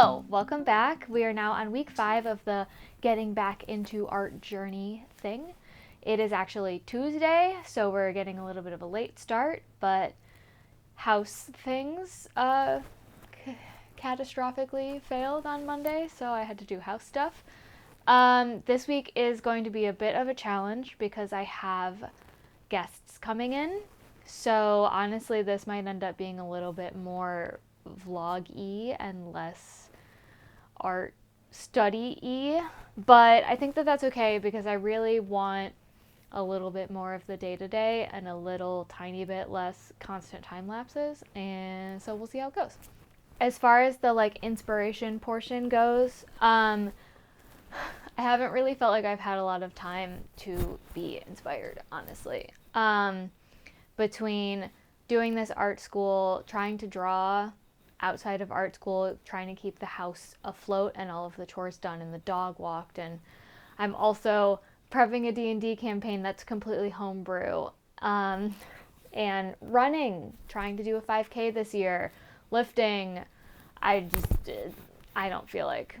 So, welcome back. We are now on week 5 of the getting back into art journey thing. It is actually Tuesday, so we're getting a little bit of a late start, but house things catastrophically failed on Monday, so I had to do house stuff. This week is going to be a bit of a challenge because I have guests coming in. So honestly, this might end up being a little bit more vlog-y and less art study-y. But I think that that's okay because I really want a little bit more of the day-to-day and a little tiny bit less constant time lapses. And so we'll see how it goes. As far as the inspiration portion goes, I haven't really felt like I've had a lot of time to be inspired, honestly. Between doing this art school, trying to draw outside of art school, trying to keep the house afloat and all of the chores done and the dog walked, and I'm also prepping a D&D campaign that's completely homebrew, and running, trying to do a 5K this year, lifting. I don't feel like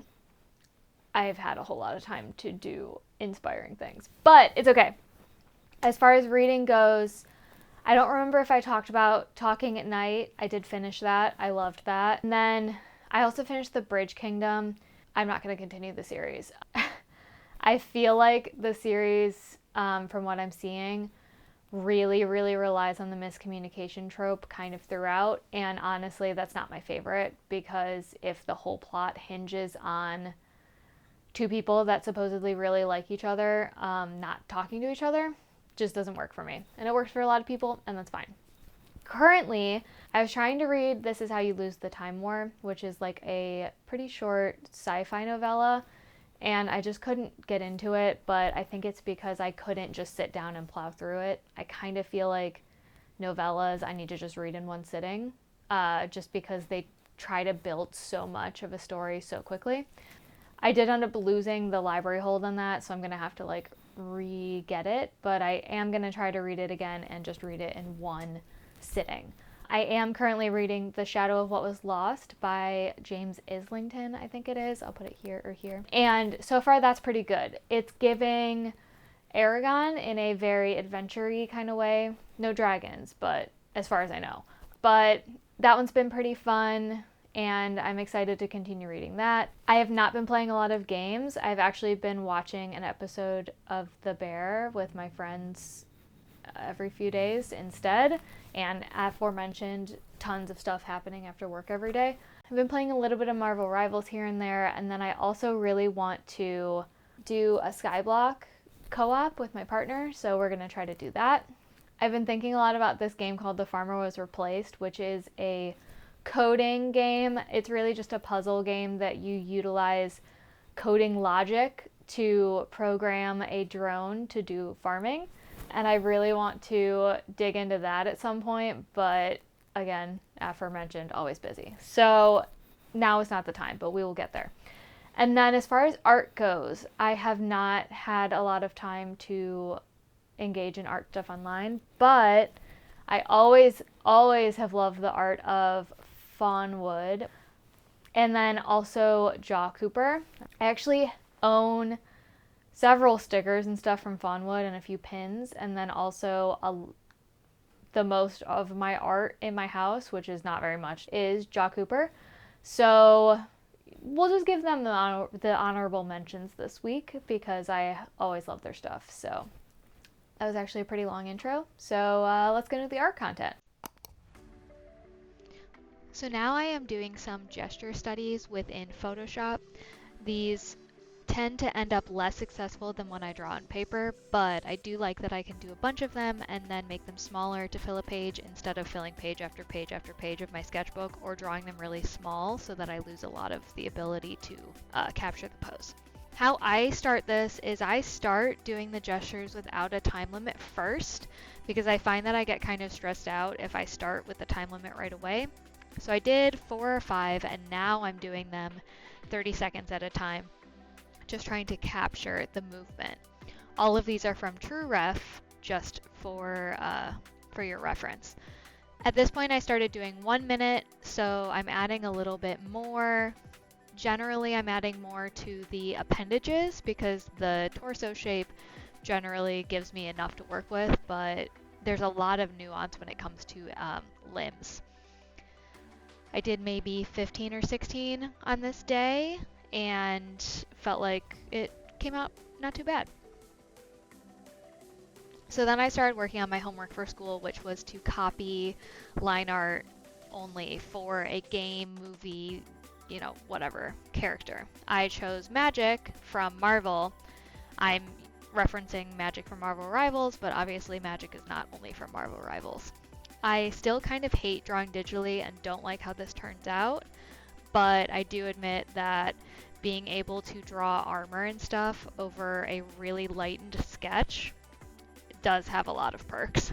I've had a whole lot of time to do inspiring things, but it's okay. As far as reading goes, I don't remember if I talked about Talking at Night. I did finish that. I loved that. And then I also finished The Bridge Kingdom. I'm not going to continue the series. I feel like the series, from what I'm seeing, really, really relies on the miscommunication trope kind of throughout. And honestly, that's not my favorite, because if the whole plot hinges on two people that supposedly really like each other not talking to each other, just doesn't work for me. And it works for a lot of people, and that's fine. Currently, I was trying to read This Is How You Lose the Time War, which is like a pretty short sci-fi novella, and I just couldn't get into it, but I think it's because I couldn't just sit down and plow through it. I kind of feel like novellas I need to just read in one sitting, just because they try to build so much of a story so quickly. I did end up losing the library hold on that, so I'm going to have to re-get it, but I am going to try to read it again and just read it in one sitting. I am currently reading The Shadow of What Was Lost by James Islington, I think it is. I'll put it here or here. And so far that's pretty good. It's giving Aragon in a very adventure-y kind of way. No dragons, but as far as I know. But that one's been pretty fun, and I'm excited to continue reading that. I have not been playing a lot of games. I've actually been watching an episode of The Bear with my friends every few days instead, and aforementioned tons of stuff happening after work every day. I've been playing a little bit of Marvel Rivals here and there, and then I also really want to do a Skyblock co-op with my partner, so we're going to try to do that. I've been thinking a lot about this game called The Farmer Was Replaced, which is a coding game. It's really just a puzzle game that you utilize coding logic to program a drone to do farming. And I really want to dig into that at some point, but again, aforementioned, always busy. So now is not the time, but we will get there. And then as far as art goes, I have not had a lot of time to engage in art stuff online, but I always have loved the art of Faunwood, and then also J.A.W. I actually own several stickers and stuff from Faunwood and a few pins, and then also the most of my art in my house, which is not very much, is J.A.W. So we'll just give them the honorable mentions this week because I always love their stuff. So that was actually a pretty long intro. So let's get into the art content. So now I am doing some gesture studies within Photoshop. These tend to end up less successful than when I draw on paper, but I do like that I can do a bunch of them and then make them smaller to fill a page instead of filling page after page after page of my sketchbook, or drawing them really small so that I lose a lot of the ability to capture the pose. How I start this is I start doing the gestures without a time limit first, because I find that I get kind of stressed out if I start with the time limit right away. So I did 4 or 5, and now I'm doing them 30 seconds at a time, just trying to capture the movement. All of these are from TrueRef, just for your reference. At this point I started doing 1 minute, so I'm adding a little bit more Generally, I'm adding more to the appendages because the torso shape generally gives me enough to work with, but there's a lot of nuance when it comes to limbs. I did maybe 15 or 16 on this day and felt like it came out not too bad. So then I started working on my homework for school, which was to copy line art only for a game, movie, whatever character. I chose Magic from Marvel. I'm referencing Magic from Marvel Rivals, but obviously Magic is not only from Marvel Rivals. I still kind of hate drawing digitally and don't like how this turns out, but I do admit that being able to draw armor and stuff over a really lightened sketch does have a lot of perks.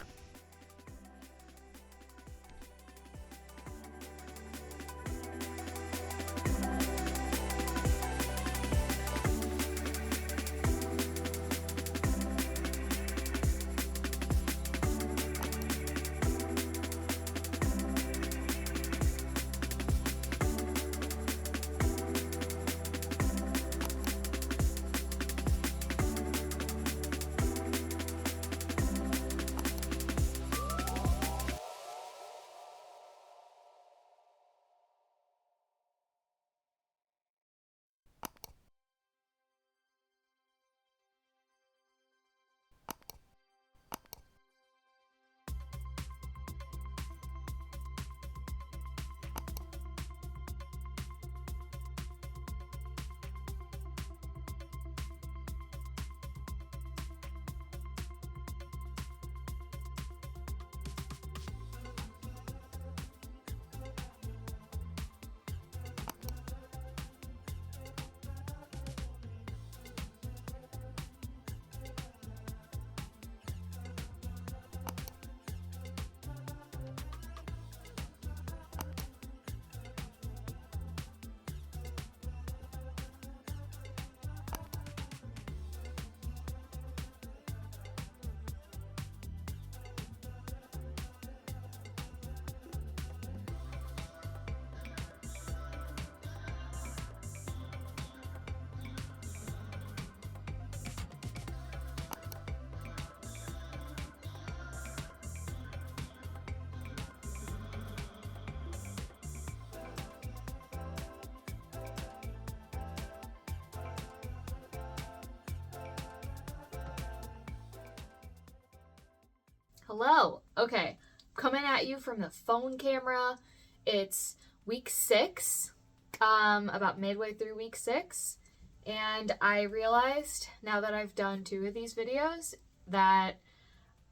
Hello. Okay, coming at you from the phone camera. It's week 6, about midway through week 6, and I realized now that I've done 2 of these videos that,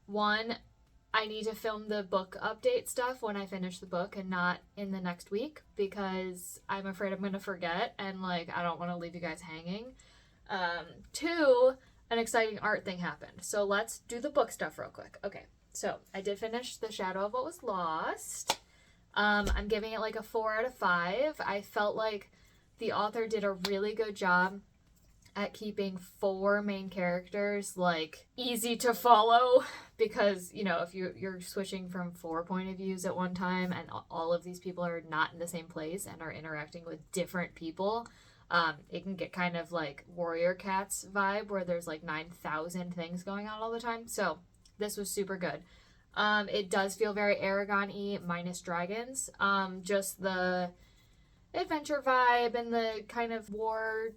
one, I need to film the book update stuff when I finish the book and not in the next week because I'm afraid I'm going to forget and I don't want to leave you guys hanging. 2, an exciting art thing happened. So let's do the book stuff real quick. Okay. So I did finish The Shadow of What Was Lost. I'm giving it a 4 out of 5. I felt like the author did a really good job at keeping 4 main characters easy to follow because, if you're switching from 4 point of views at one time and all of these people are not in the same place and are interacting with different people, it can get kind of Warrior Cats vibe where there's 9,000 things going on all the time. So this was super good. It does feel very Aragon-y minus dragons. Just the adventure vibe and the kind of war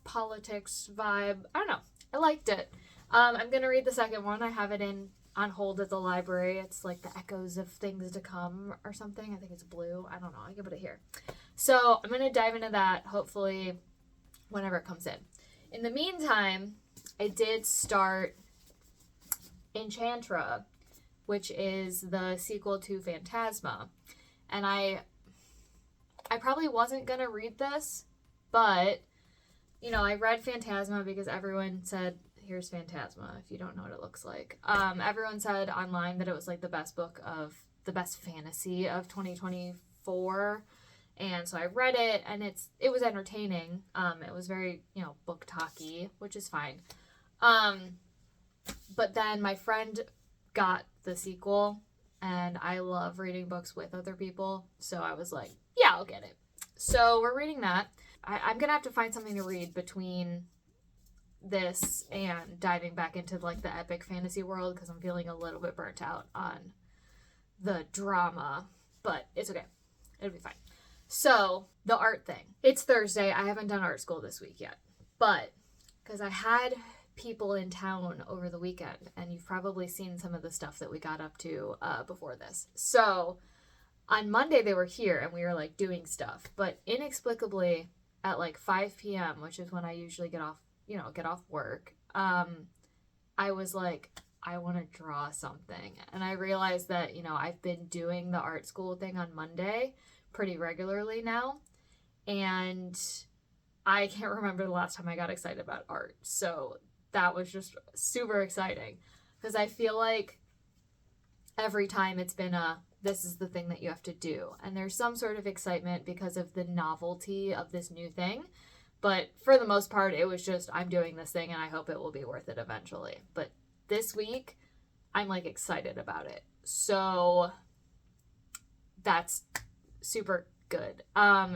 politics vibe. I don't know. I liked it. I'm going to read the second one. I have it on hold at the library. It's the Echoes of Things to Come or something. I think it's blue. I don't know. I can put it here. So I'm going to dive into that hopefully whenever it comes in. In the meantime, I did start Enchantra, which is the sequel to Phantasma. And I probably wasn't going to read this, but, I read Phantasma because everyone said, here's Phantasma, if you don't know what it looks like. Everyone said online that it was the best book of the best fantasy of 2024. And so I read it, and it was entertaining. It was very, book talky, which is fine. But then my friend got the sequel, and I love reading books with other people, so I was like, yeah, I'll get it. So we're reading that. I'm gonna have to find something to read between this and diving back into like the epic fantasy world, because I'm feeling a little bit burnt out on the drama, but it's okay. It'll be fine. So the art thing. It's Thursday. I haven't done art school this week yet, but because I had people in town over the weekend, and you've probably seen some of the stuff that we got up to before this. So on Monday they were here and we were like doing stuff, but inexplicably at like 5 p.m., which is when I usually get off work, I was like, I want to draw something. And I realized that, I've been doing the art school thing on Monday pretty regularly now, and I can't remember the last time I got excited about art. So that was just super exciting, because I feel like every time it's been this is the thing that you have to do. And there's some sort of excitement because of the novelty of this new thing. But for the most part, it was just, I'm doing this thing and I hope it will be worth it eventually. But this week, I'm like excited about it. So that's super good. I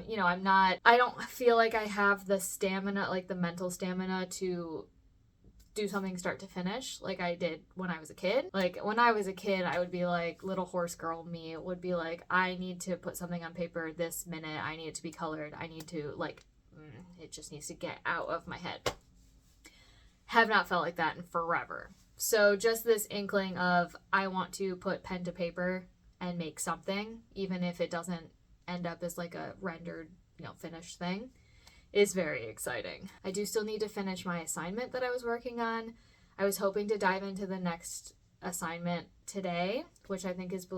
don't feel like I have the stamina, like the mental stamina to do something start to finish like I did when I was a kid. Like when I was a kid, I would be like, little horse girl me would be like, I need to put something on paper this minute. I need it to be colored. I need to it just needs to get out of my head. Have not felt like that in forever. So just this inkling of, I want to put pen to paper and make something, even if it doesn't end up as like a rendered, finished thing, is very exciting. I do still need to finish my assignment that I was working on. I was hoping to dive into the next assignment today, which I think is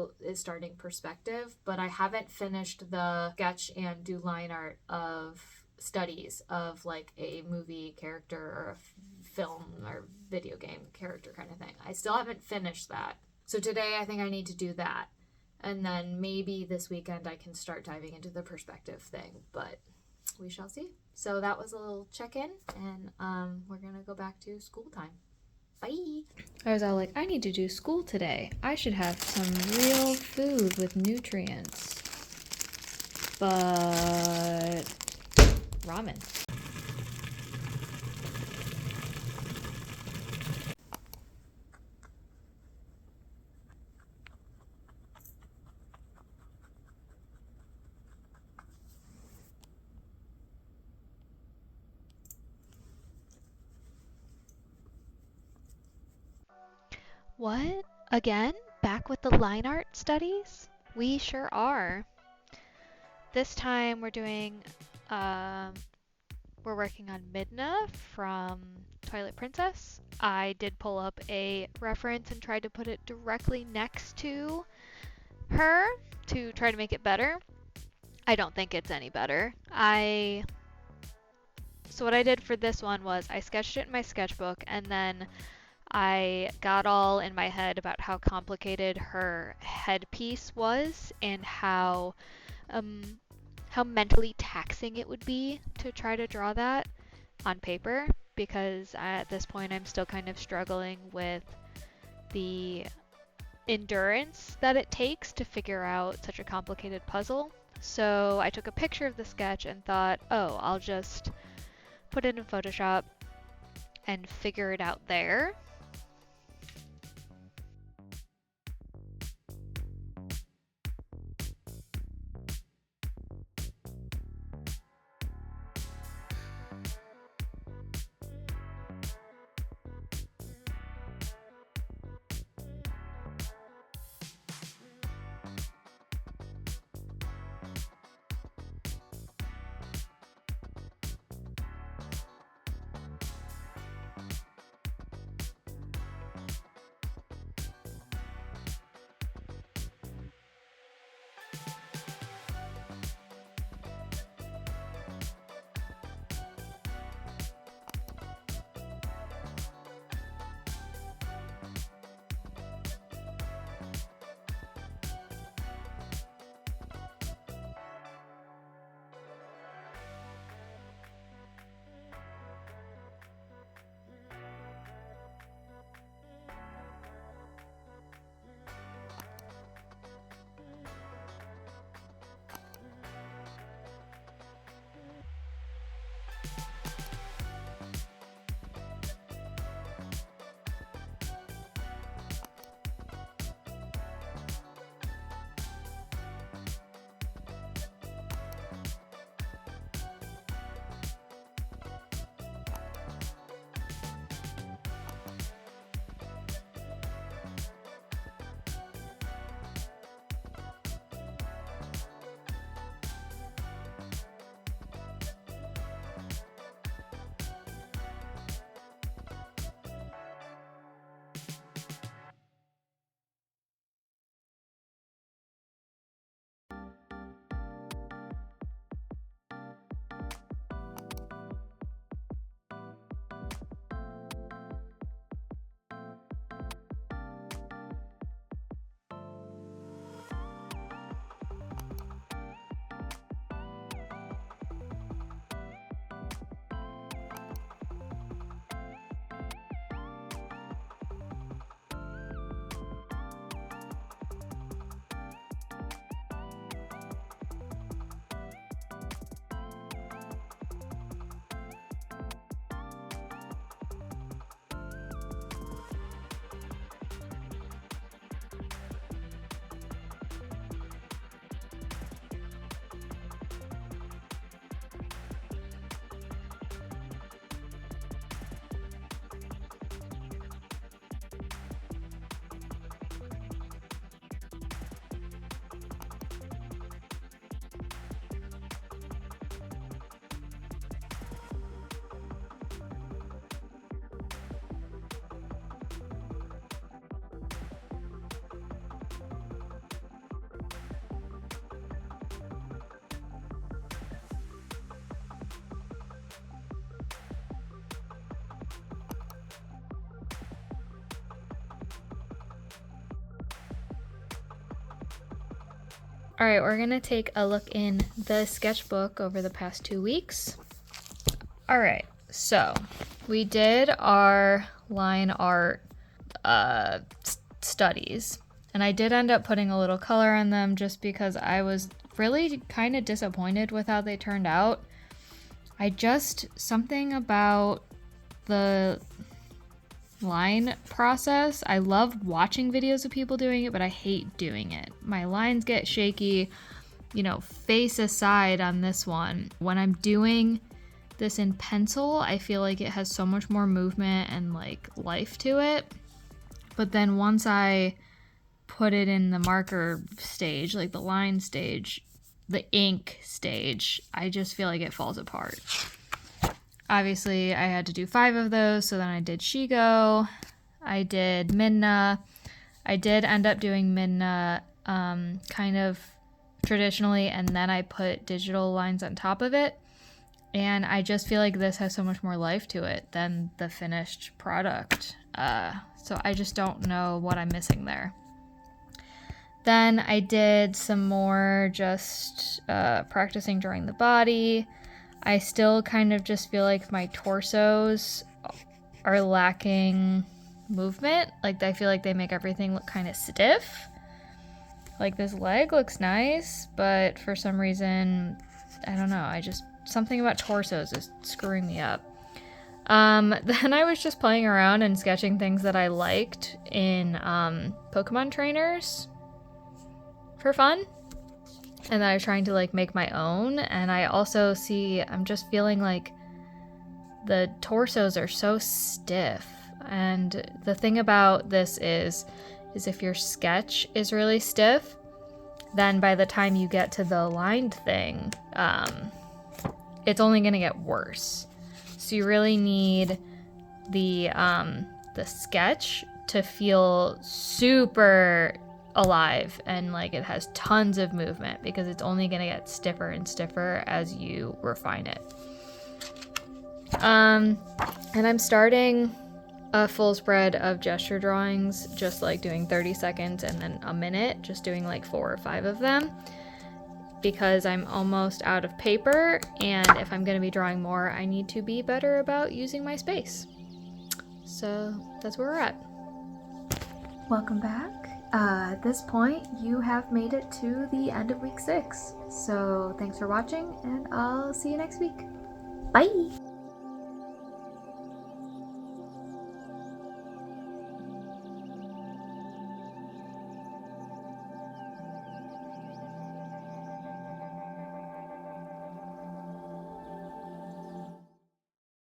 starting perspective, but I haven't finished the sketch and do line art of studies of like a movie character or a film or video game character kind of thing. I still haven't finished that. So today I think I need to do that. And then maybe this weekend I can start diving into the perspective thing, but we shall see. So that was a little check-in, and we're going to go back to school time. Bye! I was all like, I need to do school today. I should have some real food with nutrients. But ramen. What? Again? Back with the line art studies? We sure are. This time we're doing, we're working on Midna from Twilight Princess. I did pull up a reference and tried to put it directly next to her to try to make it better. I don't think it's any better. So what I did for this one was I sketched it in my sketchbook, and then I got all in my head about how complicated her headpiece was and how mentally taxing it would be to try to draw that on paper, because at this point I'm still kind of struggling with the endurance that it takes to figure out such a complicated puzzle. So I took a picture of the sketch and thought, oh, I'll just put it in Photoshop and figure it out there. All right, we're gonna take a look in the sketchbook over the past 2 weeks. All right, so we did our line art studies, and I did end up putting a little color on them just because I was really kind of disappointed with how they turned out. Something about the line process. I love watching videos of people doing it, but I hate doing it. My lines get shaky, face aside on this one. When I'm doing this in pencil, I feel like it has so much more movement and like life to it. But then once I put it in the marker stage, like the line stage, the ink stage, I just feel like it falls apart. Obviously, I had to do 5 of those, so then I did Shigo, I did Midna. I did end up doing Midna kind of traditionally, and then I put digital lines on top of it. And I just feel like this has so much more life to it than the finished product. So I just don't know what I'm missing there. Then I did some more just practicing drawing the body. I still kind of just feel like my torsos are lacking movement. Like, I feel like they make everything look kind of stiff. Like, this leg looks nice, but for some reason, I don't know. Something about torsos is screwing me up. Then I was just playing around and sketching things that I liked in Pokemon trainers for fun. And then I was trying to like make my own. And I also I'm just feeling like the torsos are so stiff. And the thing about this is if your sketch is really stiff, then by the time you get to the lined thing, it's only going to get worse. So you really need the sketch to feel super alive and like it has tons of movement, because it's only going to get stiffer and stiffer as you refine it. And I'm starting a full spread of gesture drawings, just like doing 30 seconds and then a minute, just doing like 4 or 5 of them, because I'm almost out of paper, and if I'm going to be drawing more, I need to be better about using my space. So that's where we're at. Welcome back. At this point, you have made it to the end of week 6. So thanks for watching, and I'll see you next week. Bye!